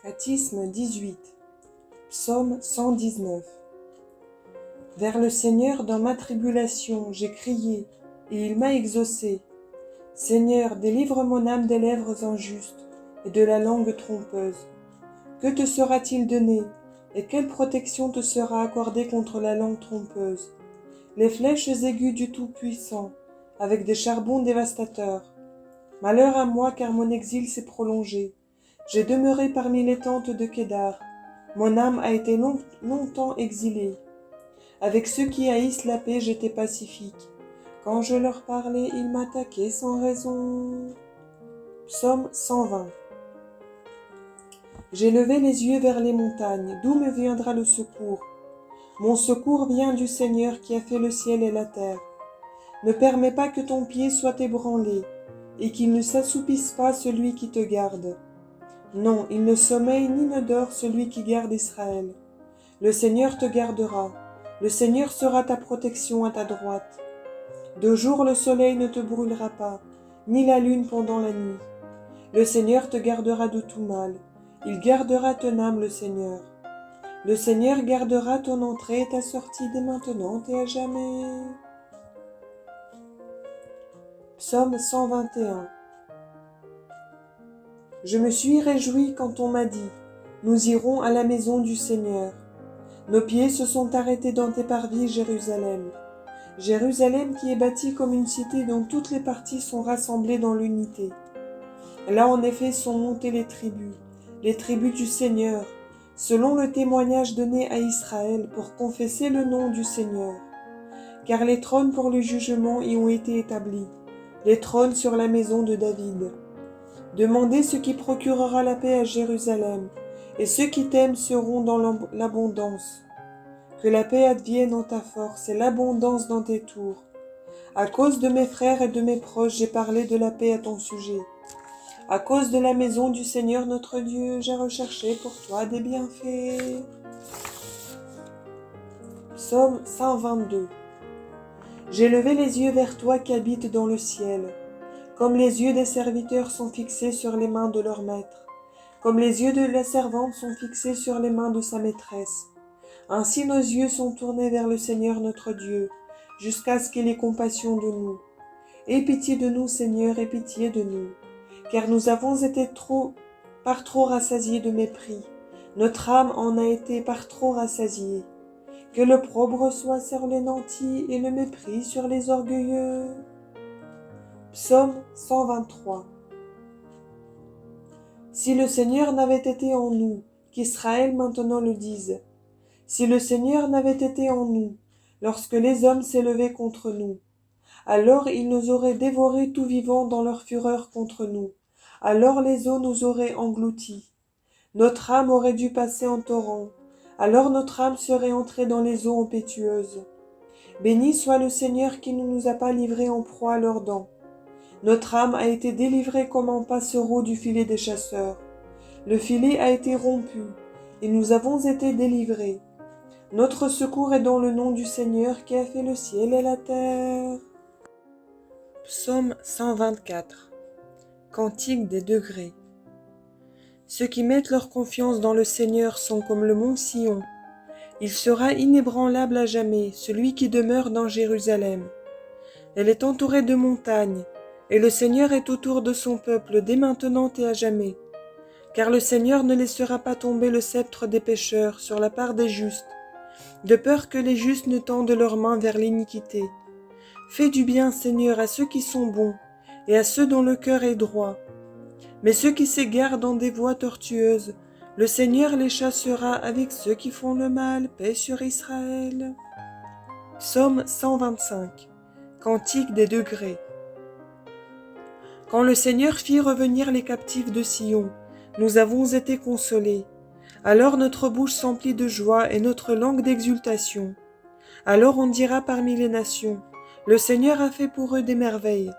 Cathisme 18. Psaume 119. Vers le Seigneur dans ma tribulation, j'ai crié, et il m'a exaucé. Seigneur, délivre mon âme des lèvres injustes et de la langue trompeuse. Que te sera-t-il donné, et quelle protection te sera accordée contre la langue trompeuse? Les flèches aiguës du Tout-Puissant, avec des charbons dévastateurs. Malheur à moi, car mon exil s'est prolongé. J'ai demeuré parmi les tentes de Kédar. Mon âme a été longtemps exilée. Avec ceux qui haïssent la paix, j'étais pacifique. Quand je leur parlais, ils m'attaquaient sans raison. Psaume 120. J'ai levé les yeux vers les montagnes. D'où me viendra le secours? Mon secours vient du Seigneur qui a fait le ciel et la terre. Ne permets pas que ton pied soit ébranlé, et qu'il ne s'assoupisse pas celui qui te garde. Non, il ne sommeille ni ne dort celui qui garde Israël. Le Seigneur te gardera. Le Seigneur sera ta protection à ta droite. De jour le soleil ne te brûlera pas, ni la lune pendant la nuit. Le Seigneur te gardera de tout mal. Il gardera ton âme, le Seigneur. Le Seigneur gardera ton entrée et ta sortie dès maintenant et à jamais. Psaume 121. Je me suis réjoui quand on m'a dit, nous irons à la maison du Seigneur. Nos pieds se sont arrêtés dans tes parvis, Jérusalem. Jérusalem qui est bâtie comme une cité dont toutes les parties sont rassemblées dans l'unité. Là en effet sont montées les tribus du Seigneur, selon le témoignage donné à Israël pour confesser le nom du Seigneur. Car les trônes pour le jugement y ont été établis, les trônes sur la maison de David. Demandez ce qui procurera la paix à Jérusalem, et ceux qui t'aiment seront dans l'abondance. Que la paix advienne en ta force et l'abondance dans tes tours. À cause de mes frères et de mes proches, j'ai parlé de la paix à ton sujet. À cause de la maison du Seigneur notre Dieu, j'ai recherché pour toi des bienfaits. Psaume 122. J'ai levé les yeux vers toi qui habites dans le ciel. Comme les yeux des serviteurs sont fixés sur les mains de leur maître, comme les yeux de la servante sont fixés sur les mains de sa maîtresse. Ainsi nos yeux sont tournés vers le Seigneur notre Dieu, jusqu'à ce qu'il ait compassion de nous. Aie pitié de nous, Seigneur, aie pitié de nous, car nous avons été par trop rassasiés de mépris. Notre âme en a été par trop rassasiée. Que l'opprobre soit sur les nantis et le mépris sur les orgueilleux. Psaume 123. Si le Seigneur n'avait été en nous, qu'Israël maintenant le dise. Si le Seigneur n'avait été en nous, lorsque les hommes s'élevaient contre nous, alors ils nous auraient dévorés tout vivants dans leur fureur contre nous. Alors les eaux nous auraient engloutis. Notre âme aurait dû passer en torrent. Alors notre âme serait entrée dans les eaux impétueuses. Béni soit le Seigneur qui ne nous a pas livrés en proie à leurs dents. Notre âme a été délivrée comme un passereau du filet des chasseurs. Le filet a été rompu, et nous avons été délivrés. Notre secours est dans le nom du Seigneur qui a fait le ciel et la terre. Psaume 124. Cantique des degrés. Ceux qui mettent leur confiance dans le Seigneur sont comme le mont Sion. Il sera inébranlable à jamais, celui qui demeure dans Jérusalem. Elle est entourée de montagnes, et le Seigneur est autour de son peuple dès maintenant et à jamais. Car le Seigneur ne laissera pas tomber le sceptre des pécheurs sur la part des justes, de peur que les justes ne tendent leurs mains vers l'iniquité. Fais du bien, Seigneur, à ceux qui sont bons, et à ceux dont le cœur est droit. Mais ceux qui s'égarent dans des voies tortueuses, le Seigneur les chassera avec ceux qui font le mal. Paix sur Israël. Psaume 125. Cantique des degrés. Quand le Seigneur fit revenir les captifs de Sion, nous avons été consolés. Alors notre bouche s'emplit de joie et notre langue d'exultation. Alors on dira parmi les nations, le Seigneur a fait pour eux des merveilles.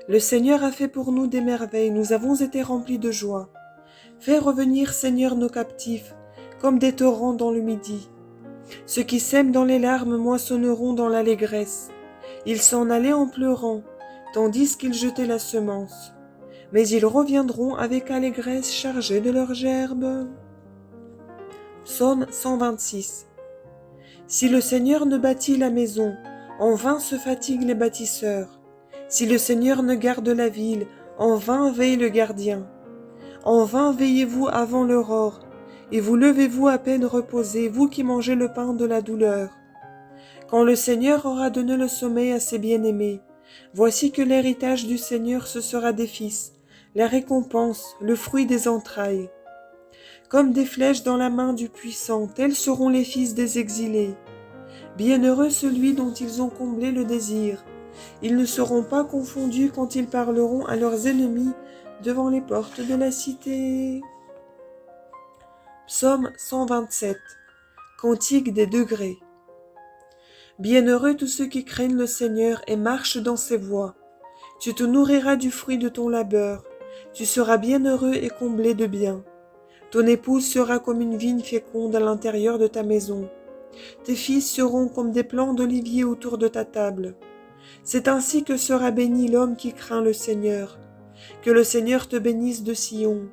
Le Seigneur a fait pour nous des merveilles, nous avons été remplis de joie. Fais revenir, Seigneur, nos captifs, comme des torrents dans le midi. Ceux qui sèment dans les larmes moissonneront dans l'allégresse. Ils s'en allaient en pleurant, tandis qu'ils jetaient la semence. mais ils reviendront avec allégresse chargés de leurs gerbes. Psaume 126. Si le Seigneur ne bâtit la maison, en vain se fatiguent les bâtisseurs. Si le Seigneur ne garde la ville, en vain veille le gardien. En vain veillez-vous avant l'aurore, et vous levez-vous à peine reposés, vous qui mangez le pain de la douleur. Quand le Seigneur aura donné le sommeil à ses bien-aimés, voici que l'héritage du Seigneur ce sera des fils, la récompense, le fruit des entrailles. Comme des flèches dans la main du puissant, tels seront les fils des exilés. Bienheureux celui dont ils ont comblé le désir. Ils ne seront pas confondus quand ils parleront à leurs ennemis devant les portes de la cité. Psaume 127. Cantique des degrés. Bienheureux tous ceux qui craignent le Seigneur et marchent dans ses voies. Tu te nourriras du fruit de ton labeur. Tu seras bienheureux et comblé de biens. Ton épouse sera comme une vigne féconde à l'intérieur de ta maison. Tes fils seront comme des plants d'olivier autour de ta table. C'est ainsi que sera béni l'homme qui craint le Seigneur. Que le Seigneur te bénisse de Sion,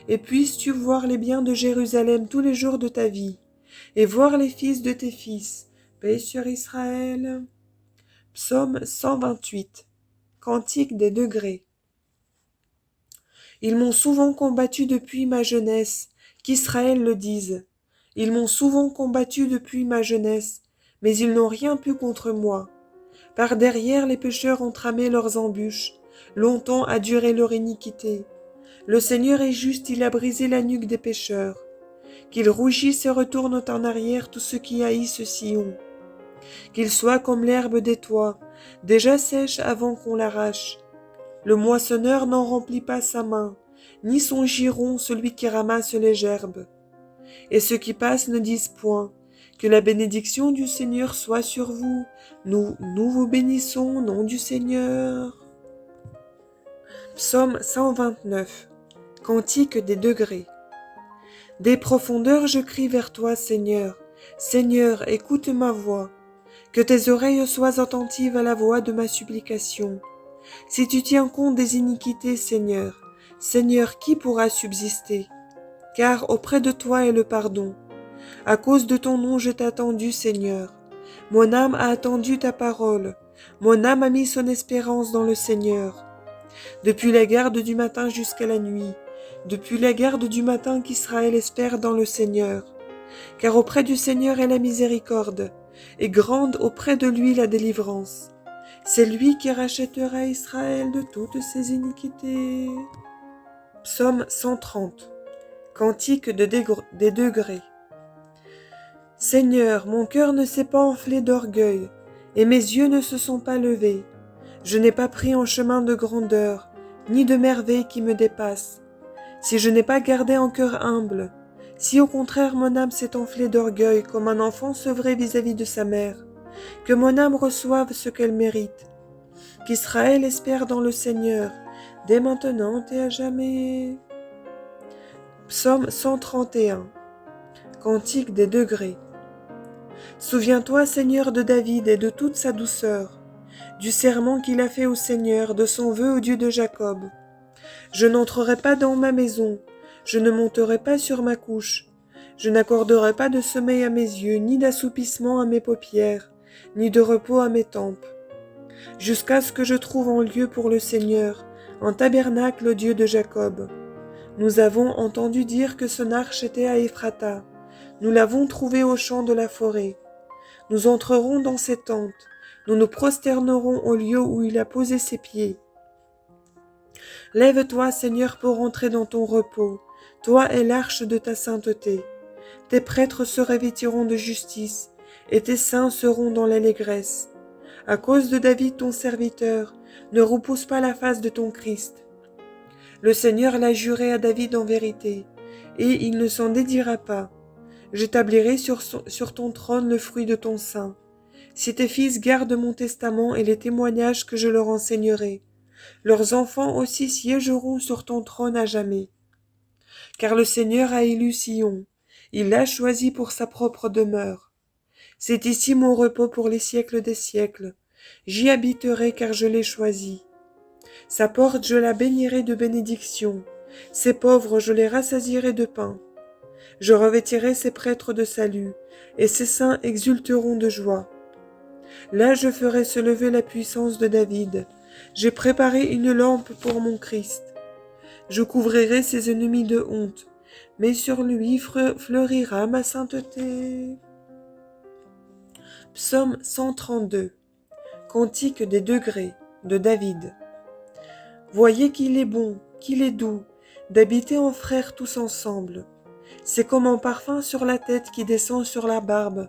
et puisses-tu voir les biens de Jérusalem tous les jours de ta vie, et voir les fils de tes fils. Paix sur Israël. Psaume 128. Cantique des degrés. Ils m'ont souvent combattu depuis ma jeunesse, qu'Israël le dise. Ils m'ont souvent combattu depuis ma jeunesse, mais ils n'ont rien pu contre moi. Par derrière les pécheurs ont tramé leurs embûches, longtemps a duré leur iniquité. Le Seigneur est juste, il a brisé la nuque des pécheurs. Qu'ils rougissent et retournent en arrière tous ceux qui haïssent Sion. Qu'ils soient comme l'herbe des toits, déjà sèche avant qu'on l'arrache. Le moissonneur n'en remplit pas sa main, ni son giron celui qui ramasse les gerbes. Et ceux qui passent ne disent point, que la bénédiction du Seigneur soit sur vous. Nous vous bénissons, nom du Seigneur. Psaume 129. Cantique des degrés. Des profondeurs je crie vers toi, Seigneur. Seigneur, écoute ma voix. Que tes oreilles soient attentives à la voix de ma supplication. Si tu tiens compte des iniquités, Seigneur, Seigneur, qui pourra subsister? Car auprès de toi est le pardon. À cause de ton nom je t'ai attendu, Seigneur. Mon âme a attendu ta parole. Mon âme a mis son espérance dans le Seigneur. Depuis la garde du matin jusqu'à la nuit, depuis la garde du matin qu'Israël espère dans le Seigneur. Car auprès du Seigneur est la miséricorde, et grande auprès de lui la délivrance. C'est lui qui rachètera Israël de toutes ses iniquités. Psaume 130. Cantique des degrés. Seigneur, mon cœur ne s'est pas enflé d'orgueil, et mes yeux ne se sont pas levés. Je n'ai pas pris en chemin de grandeur, ni de merveilles qui me dépassent. Si je n'ai pas gardé un cœur humble, si au contraire mon âme s'est enflée d'orgueil comme un enfant sevré vis-à-vis de sa mère, que mon âme reçoive ce qu'elle mérite. Qu'Israël espère dans le Seigneur, dès maintenant et à jamais. Psaume 131. Cantique des degrés. Souviens-toi, Seigneur, de David et de toute sa douceur, du serment qu'il a fait au Seigneur, de son vœu au Dieu de Jacob. Je n'entrerai pas dans ma maison, je ne monterai pas sur ma couche, je n'accorderai pas de sommeil à mes yeux, ni d'assoupissement à mes paupières, ni de repos à mes tempes, jusqu'à ce que je trouve un lieu pour le Seigneur, un tabernacle au Dieu de Jacob. Nous avons entendu dire que son arche était à Ephrata, nous l'avons trouvé au champ de la forêt. Nous entrerons dans ses tentes, nous nous prosternerons au lieu où il a posé ses pieds. Lève-toi, Seigneur, pour entrer dans ton repos, toi et l'arche de ta sainteté. Tes prêtres se revêtiront de justice, et tes saints seront dans l'allégresse. À cause de David ton serviteur, ne repousse pas la face de ton Christ. Le Seigneur l'a juré à David en vérité, et il ne s'en dédira pas. J'établirai sur ton trône le fruit de ton sein. Si tes fils gardent mon testament et les témoignages que je leur enseignerai, leurs enfants aussi siégeront sur ton trône à jamais. Car le Seigneur a élu Sion, il l'a choisi pour sa propre demeure. C'est ici mon repos pour les siècles des siècles. J'y habiterai car je l'ai choisi. Sa porte, je la bénirai de bénédictions. Ses pauvres, je les rassasierai de pain. Je revêtirai ses prêtres de salut, et ses saints exulteront de joie. Là je ferai se lever la puissance de David. J'ai préparé une lampe pour mon Christ. Je couvrirai ses ennemis de honte, mais sur lui fleurira ma sainteté. Psaume 132. Cantique des degrés de David. Voyez qu'il est bon, qu'il est doux, d'habiter en frères tous ensemble. C'est comme un parfum sur la tête qui descend sur la barbe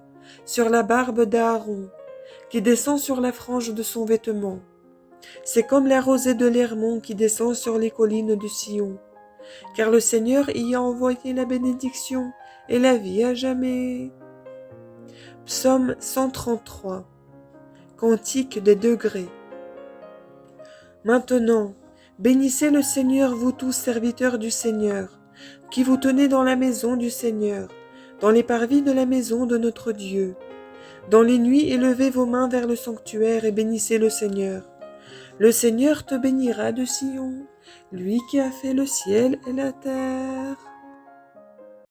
d'Aaron, qui descend sur la frange de son vêtement. C'est comme la rosée de l'Hermon qui descend sur les collines de Sion. Car le Seigneur y a envoyé la bénédiction et la vie à jamais. Psaume 133. Cantique des degrés. Maintenant, bénissez le Seigneur, vous tous serviteurs du Seigneur, qui vous tenez dans la maison du Seigneur, dans les parvis de la maison de notre Dieu. Dans les nuits, élevez vos mains vers le sanctuaire et bénissez le Seigneur. Le Seigneur te bénira de Sion, lui qui a fait le ciel et la terre.